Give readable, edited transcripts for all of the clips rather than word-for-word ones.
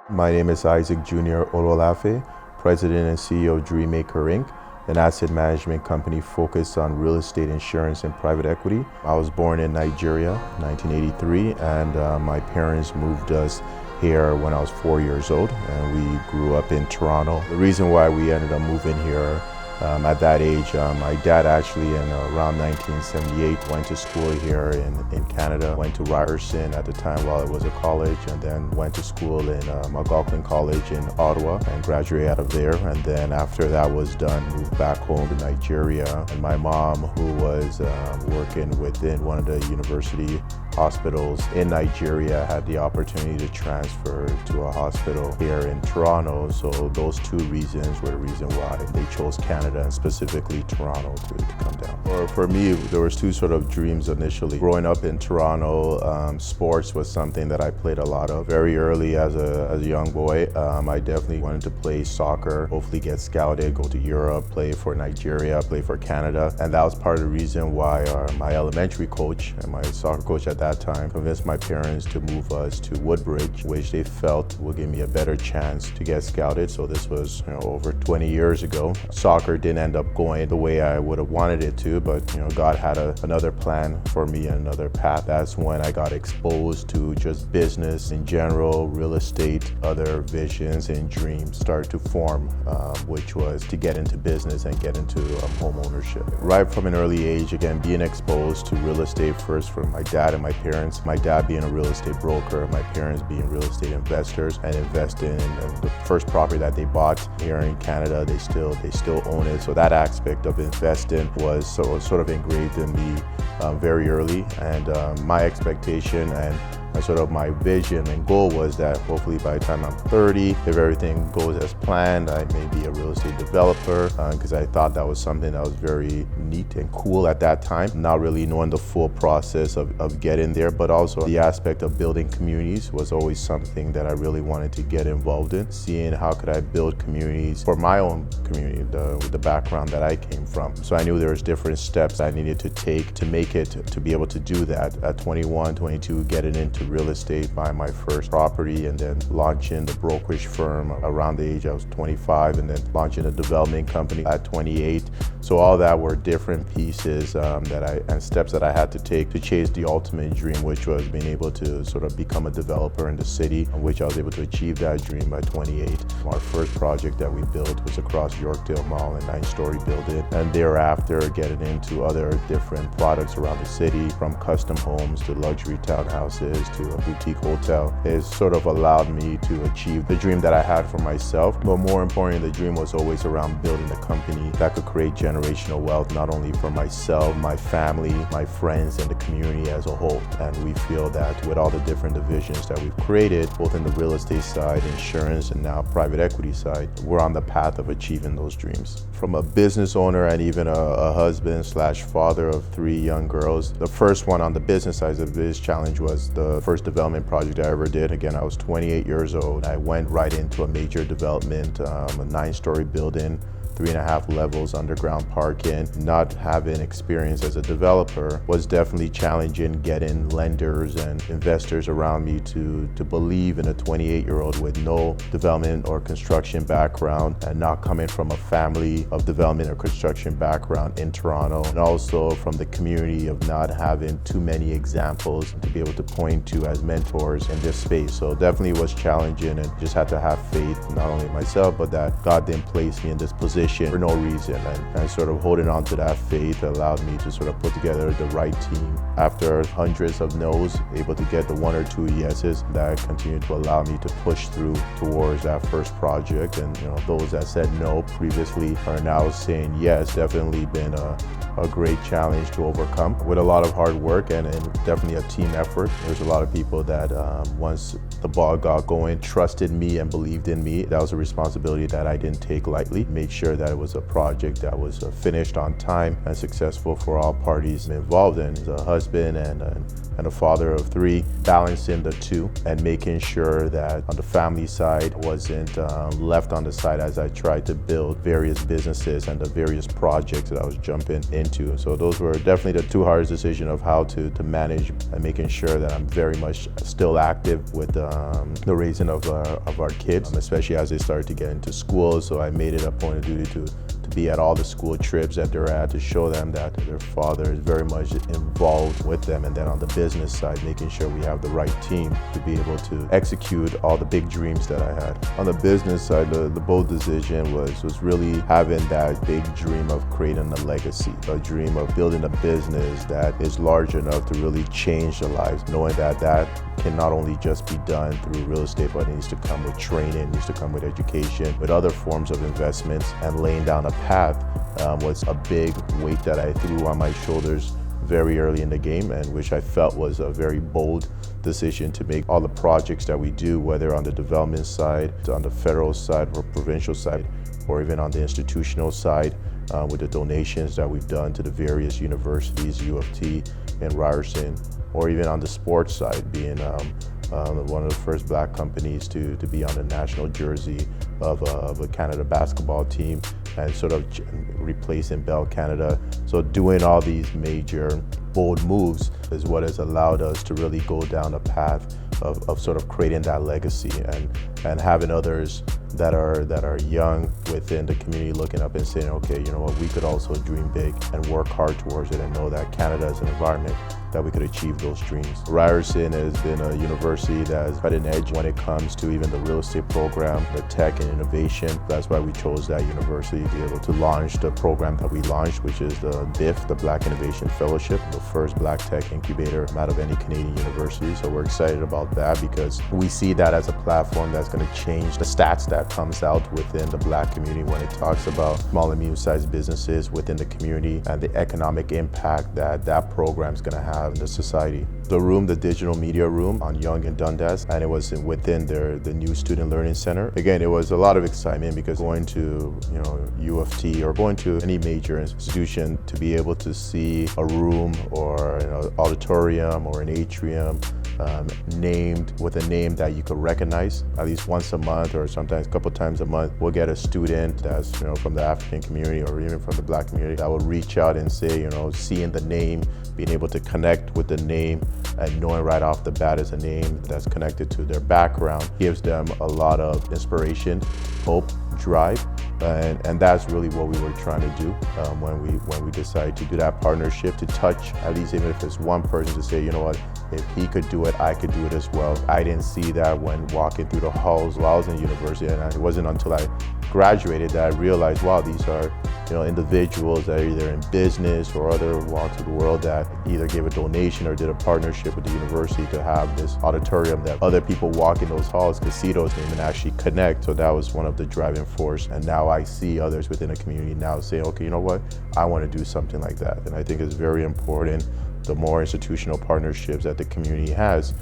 My name is Isaac Jr Olowolafe, President and CEO of Dreammaker Inc., an asset management company focused on real estate insurance and private equity. I was born in Nigeria, 1983, and my parents moved us here when I was 4 years old, and we grew up in Toronto. The reason why we ended up moving here at that age, my dad actually in around 1978 went to school here in Canada, went to Ryerson at the time while it was a college, and then went to school in Algonquin College in Ottawa and graduated out of there. And then after that was done, moved back home to Nigeria. And my mom, who was working within one of the university hospitals in Nigeria, had the opportunity to transfer to a hospital here in Toronto. So those two reasons were the reason why they chose Canada and specifically Toronto to come down. For me, there was two sort of dreams initially. Growing up in Toronto, sports was something that I played a lot of. Very early as a young boy, I definitely wanted to play soccer, hopefully get scouted, go to Europe, play for Nigeria, play for Canada. And that was part of the reason why my elementary coach and my soccer coach at that time convinced my parents to move us to Woodbridge, which they felt would give me a better chance to get scouted. So this was over 20 years ago. Soccer didn't end up going the way I would have wanted it to, but God had another plan for me and another path. That's when I got exposed to just business in general, real estate, other visions and dreams started to form, which was to get into business and get into home ownership. Right from an early age, again, being exposed to real estate first from my dad and my parents. My dad being a real estate broker, my parents being real estate investors and investing in the first property that they bought here in Canada, they still own it. So that aspect of investing was sort of engraved in me very early, and my expectation and sort of my vision and goal was that hopefully by the time I'm 30, if everything goes as planned, I may be a real estate developer, because I thought that was something that was very neat and cool at that time, not really knowing the full process of getting there, but also the aspect of building communities was always something that I really wanted to get involved in, seeing how could I build communities for my own community, with the background that I came from. So I knew there was different steps I needed to take to make it, to be able to do that. At 21, 22, getting into real estate, buying my first property, and then launching the brokerage firm around the age I was 25, and then launching a development company at 28. So all that were different pieces and steps that I had to take to chase the ultimate dream, which was being able to sort of become a developer in the city, which I was able to achieve that dream by 28. Our first project that we built was across Yorkdale Mall, a 9-story building, and thereafter getting into other different products around the city, from custom homes to luxury townhouses to a boutique hotel. It sort of allowed me to achieve the dream that I had for myself, but more importantly, the dream was always around building a company that could create generational wealth, not only for myself, my family, my friends, and the community as a whole. And we feel that with all the different divisions that we've created, both in the real estate side, insurance, and now private equity side, we're on the path of achieving those dreams. From a business owner and even a husband/father of 3 young girls, the first one on the business side of this challenge was the first development project I ever did. Again, I was 28 years old. I went right into a major development, a 9-story building, 3.5 levels, underground parking. Not having experience as a developer was definitely challenging, getting lenders and investors around me to believe in a 28-year-old with no development or construction background, and not coming from a family of development or construction background in Toronto, and also from the community of not having too many examples to be able to point to as mentors in this space. So definitely was challenging, and just had to have faith, not only in myself, but that God didn't place me in this position for no reason, and sort of holding on to that faith allowed me to sort of put together the right team. After hundreds of no's, able to get the 1 or 2 yeses that continued to allow me to push through towards that first project. And those that said no previously are now saying yes. Definitely been a great challenge to overcome with a lot of hard work and definitely a team effort. There's a lot of people that once the ball got going, trusted me and believed in me. That was a responsibility that I didn't take lightly. Made sure that it was a project that was finished on time and successful for all parties involved in. As a husband and a father of 3, balancing the two and making sure that on the family side wasn't left on the side as I tried to build various businesses and the various projects that I was jumping into to. So those were definitely the two hardest decisions of how to manage and making sure that I'm very much still active with the raising of our kids, especially as they started to get into school. So I made it a point of duty to be at all the school trips that they're at, to show them that their father is very much involved with them. And then on the business side, making sure we have the right team to be able to execute all the big dreams that I had. On the business side, the bold decision was really having that big dream of creating a legacy, a dream of building a business that is large enough to really change the lives, knowing that can not only just be done through real estate, but it needs to come with training, needs to come with education, with other forms of investments, and laying down a path was a big weight that I threw on my shoulders very early in the game, and which I felt was a very bold decision to make. All the projects that we do, whether on the development side, on the federal side or provincial side, or even on the institutional side, with the donations that we've done to the various universities, U of T and Ryerson, or even on the sports side, being one of the first Black companies to be on the national jersey of a Canada basketball team, and sort of replacing Bell Canada. So doing all these major bold moves is what has allowed us to really go down a path of sort of creating that legacy, and having others that are young within the community looking up and saying, okay, you know what, we could also dream big and work hard towards it, and know that Canada is an environment that we could achieve those dreams. Ryerson has been a university that has had an edge when it comes to even the real estate program, the tech and innovation. That's why we chose that university to be able to launch the program that we launched, which is the BIF, the Black Innovation Fellowship, the first Black tech incubator out of any Canadian university. So we're excited about that because we see that as a platform that's going to change the stats that comes out within the Black community when it talks about small and medium-sized businesses within the community and the economic impact that program is going to have in the society. The room, the digital media room on Yonge and Dundas, and it was within the new Student Learning Center. Again, it was a lot of excitement because going to U of T or going to any major institution, to be able to see a room or an auditorium or an atrium named with a name that you could recognize at least once a month, or sometimes a couple times a month. We'll get a student that's from the African community or even from the Black community that will reach out and say, seeing the name, being able to connect with the name, and knowing right off the bat is a name that's connected to their background, gives them a lot of inspiration, hope, drive, and that's really what we were trying to do when we decided to do that partnership, to touch at least even if it's one person, to say, you know what, if he could do it, I could do it as well. I didn't see that when walking through the halls while I was in university, and it wasn't until I graduated that I realized, wow, these are individuals that are either in business or other walks of the world that either gave a donation or did a partnership with the university to have this auditorium that other people walk in those halls could see those names and actually connect. So that was one of the driving force. And now I see others within the community now saying, okay, you know what, I want to do something like that. And I think it's very important. The more institutional partnerships that the community has,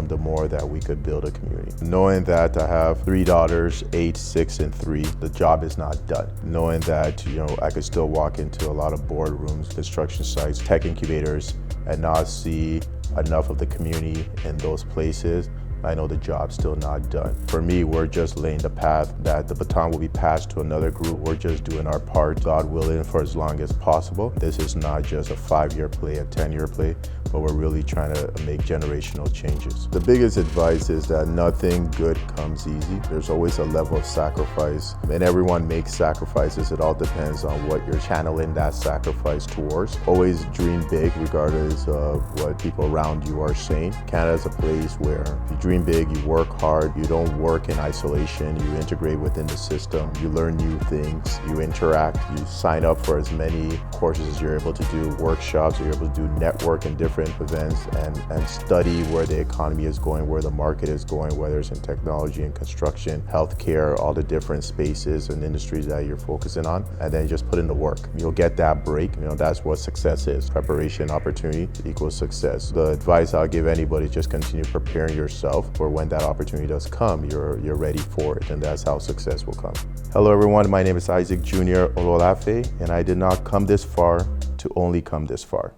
the more that we could build a community. Knowing that I have 3 daughters, 8, 6, and 3, the job is not done. Knowing that I could still walk into a lot of boardrooms, construction sites, tech incubators, and not see enough of the community in those places, I know the job's still not done. For me, we're just laying the path that the baton will be passed to another group. We're just doing our part, God willing, for as long as possible. This is not just a 5-year play, a 10-year play, but we're really trying to make generational changes. The biggest advice is that nothing good comes easy. There's always a level of sacrifice, and everyone makes sacrifices. It all depends on what you're channeling that sacrifice towards. Always dream big, regardless of what people around you are saying. Canada's a place where you dream big, you work hard, you don't work in isolation, you integrate within the system, you learn new things, you interact, you sign up for as many courses as you're able to do, workshops, you're able to do network and different events, and study where the economy is going, where the market is going, whether it's in technology and construction, healthcare, all the different spaces and industries that you're focusing on, and then just put in the work. You'll get that break. That's what success is. Preparation, opportunity equals success. The advice I'll give anybody is just continue preparing yourself for when that opportunity does come, you're ready for it, and that's how success will come. Hello everyone, my name is Isaac Jr Olowolafe, and I did not come this far to only come this far.